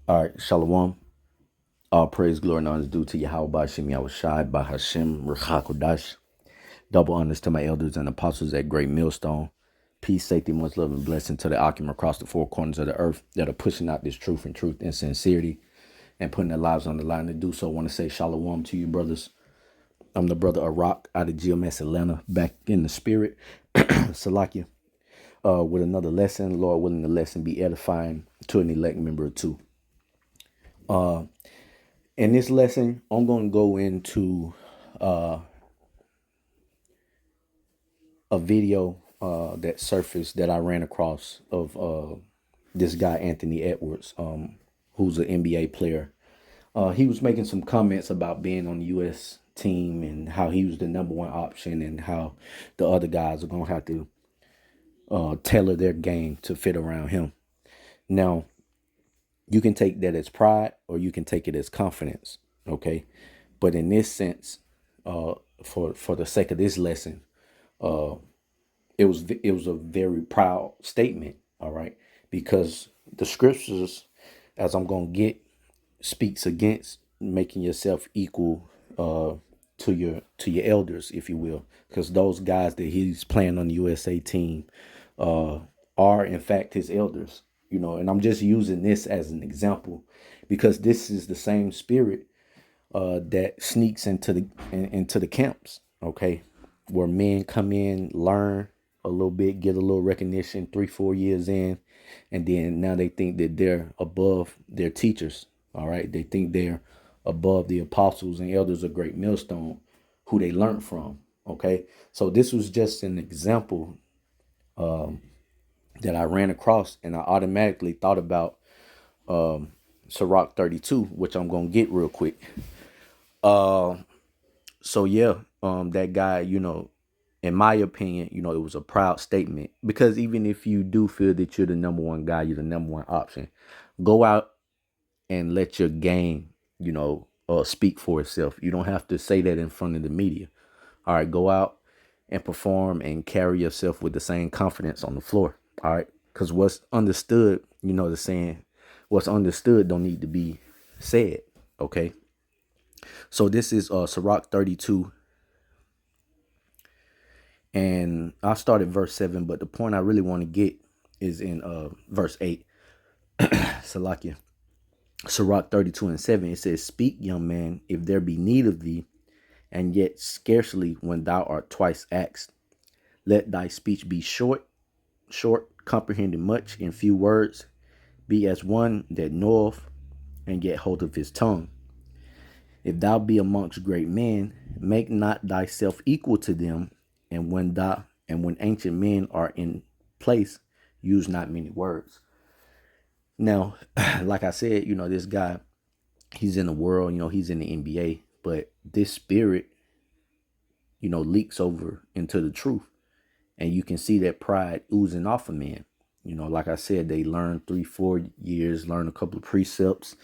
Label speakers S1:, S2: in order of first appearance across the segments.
S1: All right, Shalom. All praise, glory, and honor is due to Yahweh Bashim Yahushai Bahashim Ruchakodash. Double honors to my elders and apostles at Great Millstone. Peace, safety, much love, and blessing to the Akim across the four corners of the earth that are pushing out this truth and sincerity and putting their lives on the line to do so. I want to say Shalom to you, brothers. I'm the brother Arak out of GMS Atlanta, back in the spirit. Salakia. With another lesson, Lord willing, the lesson be edifying to an elect member or two. In this lesson, I'm going to go into a video that surfaced that I ran across of this guy, Anthony Edwards, who's an NBA player. He was making some comments about being on the U.S. team and how he was the number one option and how the other guys are going to have to tailor their game to fit around him. Now, you can take that as pride or you can take it as confidence, okay? But in this sense, for the sake of this lesson, it was a very proud statement, all right? Because the scriptures, as I'm gonna get, speaks against making yourself equal to your elders, if you will, because those guys that he's playing on the USA team are in fact his elders, and I'm just using this as an example because this is the same spirit that sneaks into the camps, okay, where men come in, learn a little bit, get a little recognition 3-4 years in, and then now they think that they're above their teachers. All right, they think they're above the apostles and elders of Great Millstone, who they learned from. Okay, so this was just an example that I ran across, and I automatically thought about Sirach 32, which I'm gonna get real quick. So yeah, that guy, in my opinion, it was a proud statement, because even if you do feel that you're the number one guy, you're the number one option, go out and let your game, speak for itself. You don't have to say that in front of the media. All right, go out and perform and carry yourself with the same confidence on the floor. All right, because what's understood, the saying, what's understood don't need to be said. Okay, so this is Sirach 32. And I started verse 7, but the point I really want to get is in verse 8. Salakia. Sirach 32 and 7. It says, "Speak, young man, if there be need of thee, and yet scarcely when thou art twice asked. Let thy speech be short, comprehending much in few words. Be as one that knoweth, and yet holdeth his tongue. If thou be amongst great men, make not thyself equal to them, and when ancient men are in place, use not many words." Now, like I said, this guy, he's in the world, he's in the NBA, but this spirit, leaks over into the truth. And you can see that pride oozing off of men. Like I said, they learn 3-4 years, learn a couple of precepts,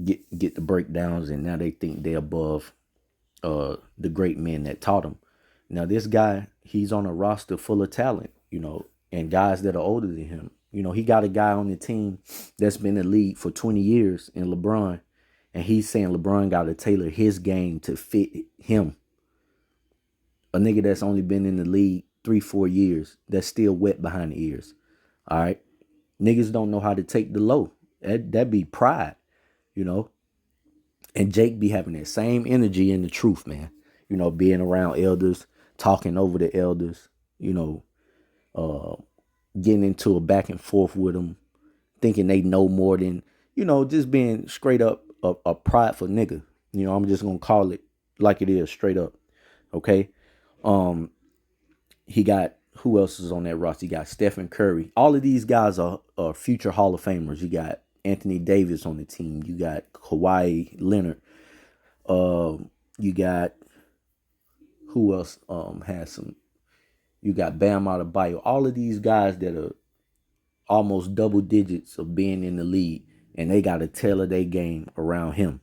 S1: get the breakdowns, and now they think they're above the great men that taught them. Now, this guy, he's on a roster full of talent, and guys that are older than him. He got a guy on the team that's been in the league for 20 years in LeBron, and he's saying LeBron got to tailor his game to fit him. A nigga that's only been in the league 3-4 years, that's still wet behind the ears. All right. Niggas don't know how to take the low. That be pride, And Jake be having that same energy in the truth, man. Being around elders, talking over the elders, getting into a back and forth with them, thinking they know more than, just being straight up a prideful nigga. I'm just going to call it like it is, straight up. Okay. He got, who else is on that roster? You got Stephen Curry. All of these guys are future Hall of Famers. You got Anthony Davis on the team. You got Kawhi Leonard. You got, who else has some? You got Bam Adebayo. All of these guys that are almost double digits of being in the league, and they got to tailor their game around him.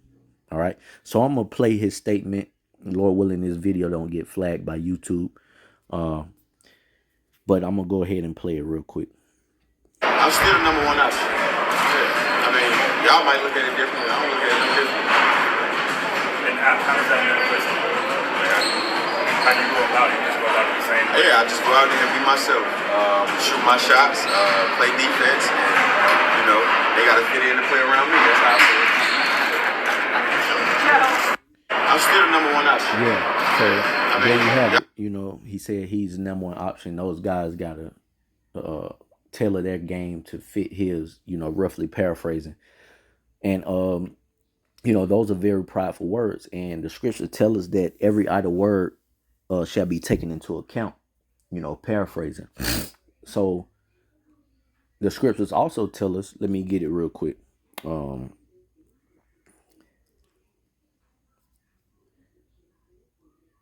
S1: All right. So I'm going to play his statement. Lord willing, this video don't get flagged by YouTube. But I'm going to go ahead and play it real quick.
S2: I'm still the number one option. Yeah. I mean, Y'all might look at it differently. I don't look at it differently.
S3: And how does that manifest? How do you go about it? Just go about it the same way?
S2: Yeah, I just go out there and be myself. Shoot my shots, play defense, and they got to fit in and play around me. That's how I feel. I'm still the number one option.
S1: Yeah. So there you have it. He said he's the number one option. Those guys gotta tailor their game to fit his, roughly paraphrasing. And those are very prideful words. And the scriptures tell us that every idle word shall be taken into account, paraphrasing. So the scriptures also tell us, let me get it real quick.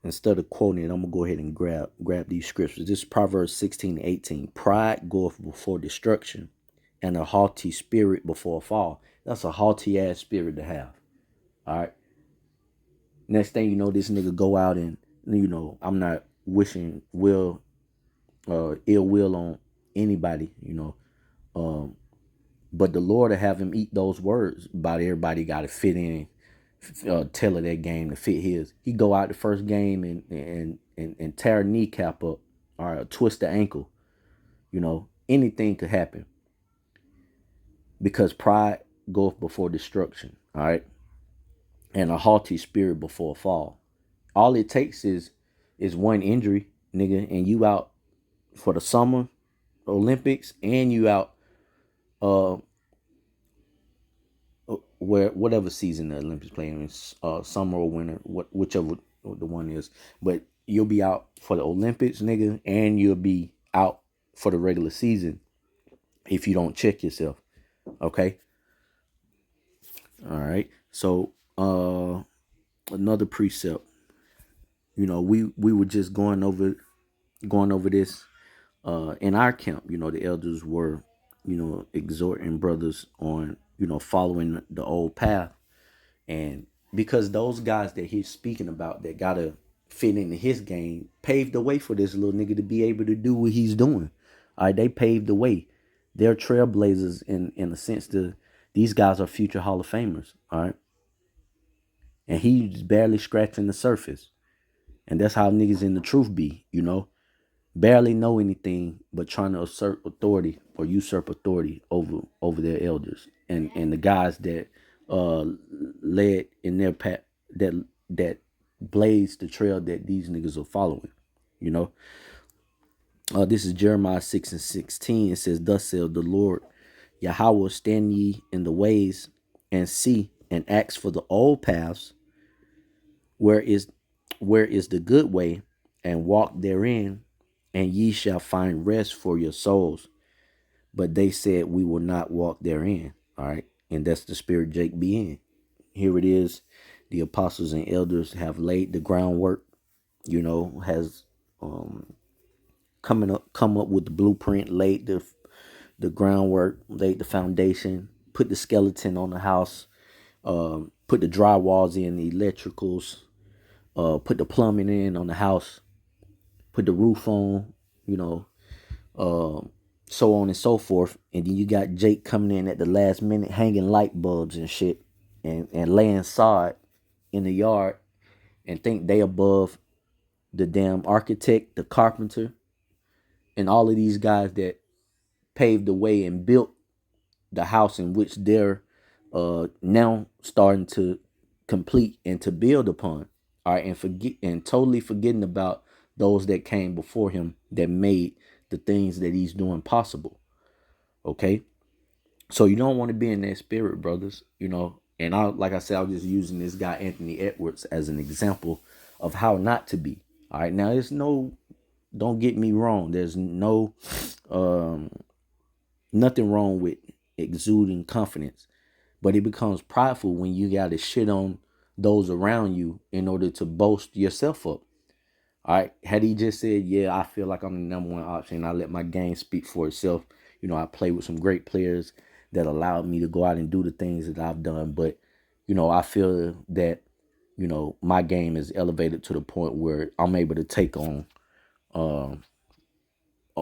S1: Instead of quoting it, I'm gonna go ahead and grab these scriptures. This is Proverbs 16:18. Pride goeth before destruction, and a haughty spirit before a fall. That's a haughty ass spirit to have. All right. Next thing you know, this nigga go out and I'm not wishing ill will on anybody, but the Lord will have him eat those words. About everybody got to fit in, tailor that game to fit his. He go out the first game and tear a kneecap up or twist the ankle. Anything could happen because pride goeth before destruction. All right, and a haughty spirit before a fall. All it takes is one injury, nigga, and you out for the summer Olympics, and you out where whatever season the Olympics playing in, summer or winter, whichever the one is. But you'll be out for the Olympics, nigga, and you'll be out for the regular season if you don't check yourself. Okay. All right. So another precept. We were just going over this in our camp. The elders were exhorting brothers on following the old path. And because those guys that he's speaking about that gotta fit into his game paved the way for this little nigga to be able to do what he's doing. All right, they paved the way. They're trailblazers in the sense that these guys are future Hall of Famers. All right, and he's barely scratching the surface. And that's how niggas in the truth be, barely know anything but trying to assert authority or usurp authority over their elders and the guys that led in their path that blazed the trail that these niggas are following. This is Jeremiah 6:16. It says, "Thus saith the Lord Yahweh, stand ye in the ways and see and ask for the old paths, where is the good way, and walk therein, and ye shall find rest for your souls. But they said, we will not walk therein." All right. And that's the spirit Jake be in. Here it is. The apostles and elders have laid the groundwork, has come up with the blueprint, laid the groundwork, laid the foundation, put the skeleton on the house, put the drywalls in, the electricals, put the plumbing in on the house, put the roof on, so on and so forth. And then you got Jake coming in at the last minute, hanging light bulbs and shit, and laying sod in the yard, and think they above the damn architect, the carpenter, and all of these guys that paved the way and built the house in which they're now starting to complete and to build upon. All right, and totally forgetting about those that came before him that made the things that he's doing possible. Okay, so you don't want to be in that spirit, brothers. And like I said, I was just using this guy Anthony Edwards as an example of how not to be. All right, now don't get me wrong. There's nothing wrong with exuding confidence, but it becomes prideful when you got to shit on those around you in order to boast yourself up. All right. Had he just said, yeah, I feel like I'm the number one option, I let my game speak for itself. I play with some great players that allowed me to go out and do the things that I've done. But, I feel that, my game is elevated to the point where I'm able to take on a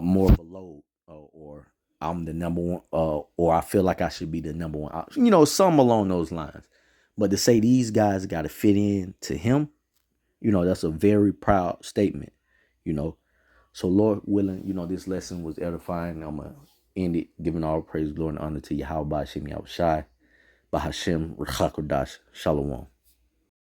S1: more of a load, or I'm the number one, or I feel like I should be the number one option. You know, some along those lines. But to say these guys got to fit in to him, you know, that's a very proud statement, you know. So Lord willing, you know, this lesson was edifying. I'm going to end it giving all praise, glory, and honor to Yahweh Ba'ashem Yahushai, Bahashem, Rechakodash, Shalom.